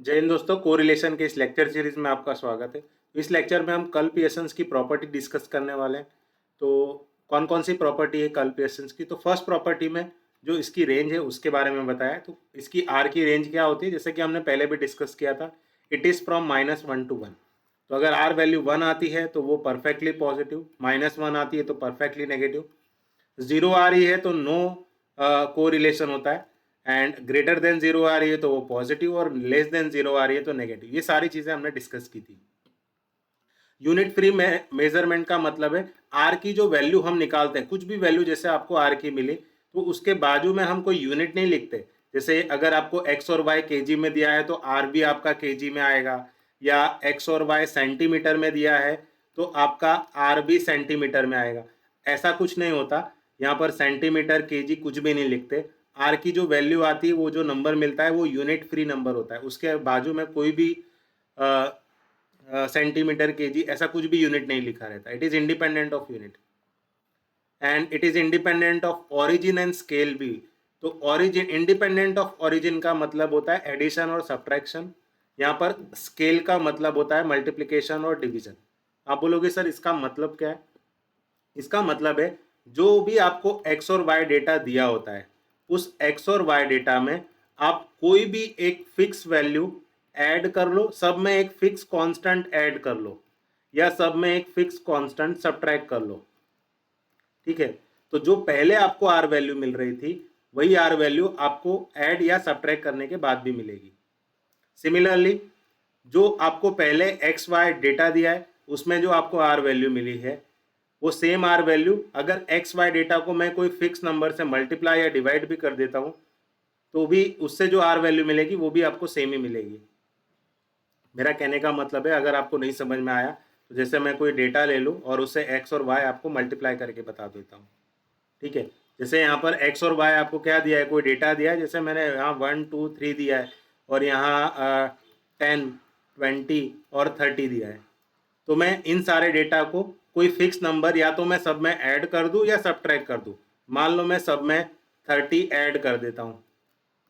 जय हिंद दोस्तों, कोरिलेशन के इस लेक्चर सीरीज में आपका स्वागत है। इस लेक्चर में हम कल पियर्सन्स की प्रॉपर्टी डिस्कस करने वाले हैं। तो कौन कौन सी प्रॉपर्टी है कल पियर्सन्स की? तो फर्स्ट प्रॉपर्टी में जो इसकी रेंज है उसके बारे में बताया। तो इसकी आर की रेंज क्या होती है, जैसे कि हमने पहले भी डिस्कस किया था, इट इज़ फ्रॉम -1 to 1। तो अगर आर वैल्यू 1 आती है तो वो परफेक्टली पॉजिटिव, -1 आती है तो परफेक्टली नेगेटिव, 0 आ रही है तो नो कोरिलेशन होता है, एंड ग्रेटर देन 0 आ रही है तो वो पॉजिटिव, और लेस देन 0 आ रही है तो नेगेटिव। ये सारी चीजें हमने डिस्कस की थी। यूनिट फ्री मेजरमेंट का मतलब है आर की जो वैल्यू हम निकालते हैं, कुछ भी वैल्यू जैसे आपको आर की मिली तो उसके बाजू में हम कोई यूनिट नहीं लिखते। जैसे अगर आपको एक्स और वाई केजी में दिया है तो आर भी आपका केजी में आएगा, या एक्स और वाई सेंटीमीटर में दिया है तो आपका आर भी सेंटीमीटर में आएगा। ऐसा कुछ नहीं होता। यहाँ पर सेंटीमीटर केजी कुछ भी नहीं लिखते। आर की जो वैल्यू आती है, वो जो नंबर मिलता है वो यूनिट फ्री नंबर होता है। उसके बाजू में कोई भी सेंटीमीटर केजी ऐसा कुछ भी यूनिट नहीं लिखा रहता। It is independent of unit, and it is independent of origin and scale भी। तो ओरिजिन, इंडिपेंडेंट ऑफ ओरिजिन का मतलब होता है एडिशन और सब्ट्रैक्शन। यहाँ पर स्केल का मतलब होता है मल्टीप्लिकेशन और डिवीजन। आप बोलोगे सर इसका मतलब क्या है? इसका मतलब है जो भी आपको एक्स और वाई डेटा दिया होता है, उस एक्स और वाई डेटा में आप कोई भी एक फिक्स वैल्यू ऐड कर लो, सब में एक फिक्स कांस्टेंट ऐड कर लो, या सब में एक फिक्स कांस्टेंट सब्ट्रैक्ट कर लो। ठीक है? तो जो पहले आपको आर वैल्यू मिल रही थी वही आर वैल्यू आपको ऐड या सब्ट्रैक्ट करने के बाद भी मिलेगी। सिमिलरली जो आपको पहले एक्स वाई डेटा दिया है उसमें जो आपको आर वैल्यू मिली है, वो सेम आर वैल्यू अगर एक्स वाई डेटा को मैं कोई फिक्स नंबर से मल्टीप्लाई या डिवाइड भी कर देता हूँ तो भी उससे जो आर वैल्यू मिलेगी वो भी आपको सेम ही मिलेगी। मेरा कहने का मतलब है, अगर आपको नहीं समझ में आया तो जैसे मैं कोई डेटा ले लूँ और उससे एक्स और वाई आपको मल्टीप्लाई करके बता देता हूँ। ठीक है? जैसे यहाँ पर एक्स और वाई आपको क्या दिया है, कोई डेटा दिया है, जैसे मैंने यहाँ 1 2 3 दिया है, और यहाँ 10 20 और 30 दिया है। तो मैं इन सारे डेटा को कोई फिक्स नंबर या तो मैं सब में ऐड कर दूं या सब्ट्रैक्ट कर दूं। मान लो मैं सब में 30 ऐड कर देता हूं,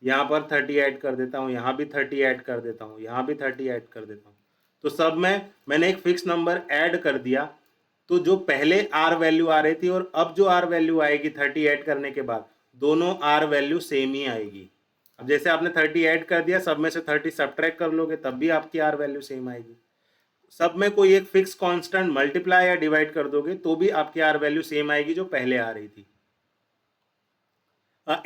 यहाँ पर 30 ऐड कर देता हूँ, यहाँ भी 30 ऐड कर देता हूँ, यहाँ भी 30 ऐड कर देता हूँ। तो सब में मैंने एक फिक्स नंबर ऐड कर दिया। तो जो पहले आर वैल्यू आ रही थी और अब जो आर वैल्यू आएगी 30 ऐड करने के बाद, दोनों आर वैल्यू सेम ही आएगी। अब जैसे आपने 30 ऐड कर दिया, सब में से 30 सब्ट्रैक्ट कर लोगे तब भी आपकी आर वैल्यू सेम आएगी। सब में कोई एक फिक्स कांस्टेंट मल्टीप्लाई या डिवाइड कर दोगे तो भी आपकी आर वैल्यू सेम आएगी जो पहले आ रही थी।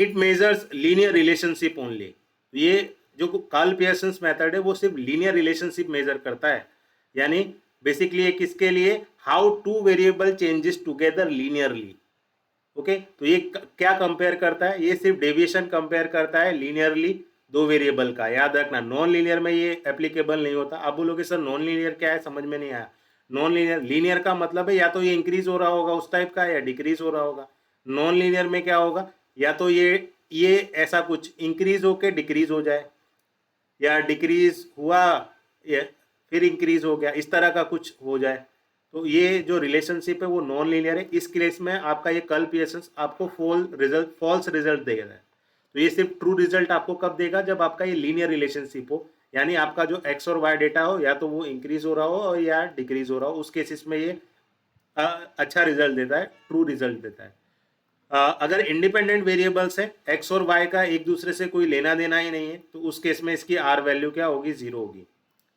It measures linear relationship only. ये जो कार्ल पियर्सन्स मेथड है वो सिर्फ लीनियर रिलेशनशिप मेजर करता है। यानी बेसिकली ये किसके लिए? How two variable changes together linearly. Okay, तो ये क्या कंपेयर करता है? ये सिर्फ डेविएशन कंपेयर करता है लीनियरली दो वेरिएबल का। याद रखना, नॉन लीनियर में ये एप्लीकेबल नहीं होता। आप बोलोगे सर नॉन लीनियर क्या है, समझ में नहीं आया। नॉन लीनियर, लीनियर का मतलब है या तो ये इंक्रीज हो रहा होगा उस टाइप का, या डिक्रीज हो रहा होगा। नॉन लीनियर में क्या होगा, या तो ये ऐसा कुछ इंक्रीज होके डिक्रीज हो जाए, या डिक्रीज हुआ या फिर इंक्रीज हो गया, इस तरह का कुछ हो जाए। तो ये जो रिलेशनशिप है वो नॉन लीनियर है। इस केस में आपका ये कर्ल पियर्सन्स आपको फॉल्स रिजल्ट देगा। तो ये सिर्फ ट्रू रिजल्ट आपको कब देगा? जब आपका ये लीनियर रिलेशनशिप हो, यानी आपका जो एक्स और वाई डेटा हो या तो वो इंक्रीज हो रहा हो और या डिक्रीज हो रहा हो। उस केसेस में ये अच्छा रिजल्ट देता है, ट्रू रिजल्ट देता है। अगर इंडिपेंडेंट वेरिएबल्स है, एक्स और वाई का एक दूसरे से कोई लेना देना ही नहीं है, तो उस केस में इसकी आर वैल्यू क्या होगी? 0 होगी।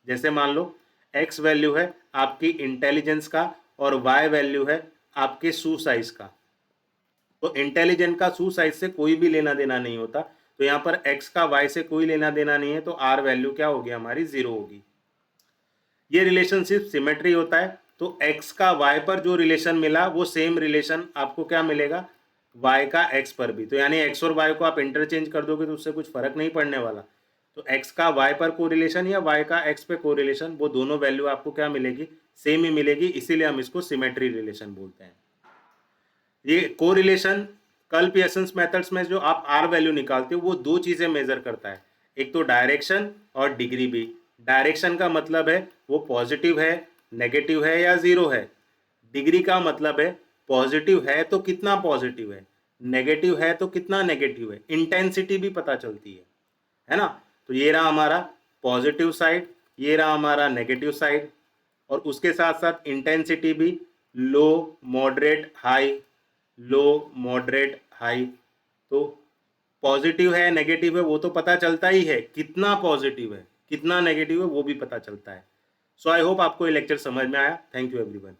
जैसे मान लो एक्स वैल्यू है आपकी इंटेलिजेंस का और वाई वैल्यू है आपके शू साइज का। तो इंटेलिजेंट का शू साइज से कोई भी लेना देना नहीं होता, तो यहाँ पर एक्स का वाई से कोई लेना देना नहीं है, तो आर वैल्यू क्या होगी? हमारी 0 होगी। ये रिलेशनशिप सिमेट्री होता है। तो एक्स का वाई पर जो रिलेशन मिला वो सेम रिलेशन आपको क्या मिलेगा? वाई का एक्स पर भी। तो यानी एक्स और वाई को आप इंटरचेंज कर दोगे तो उससे कुछ फर्क नहीं पड़ने वाला। तो एक्स का वाई पर कोरिलेशन या वाई का एक्स पे कोरिलेशन, वो दोनों वैल्यू आपको क्या मिलेगी? सेम ही मिलेगी। इसीलिए हम इसको सिमेट्री रिलेशन बोलते हैं। ये कोरिलेशन कर्ल पियर्सन्स मेथड्स में जो आप आर वैल्यू निकालते हो वो दो चीजें मेजर करता है, एक तो डायरेक्शन और डिग्री भी। डायरेक्शन का मतलब है वो पॉजिटिव है, नेगेटिव है या 0 है। डिग्री का मतलब है पॉजिटिव है तो कितना पॉजिटिव है, नेगेटिव है तो कितना नेगेटिव है। इंटेंसिटी भी पता चलती है ना? तो ये रहा हमारा पॉजिटिव साइड, ये रहा हमारा नेगेटिव साइड, और उसके साथ साथ इंटेंसिटी भी लो, मॉडरेट, हाई, लो, मॉडरेट, हाई। तो पॉजिटिव है, नेगेटिव है, वो तो पता चलता ही है, कितना पॉजिटिव है कितना नेगेटिव है वो भी पता चलता है। सो आई होप आपको ये लेक्चर समझ में आया। Thank you everyone.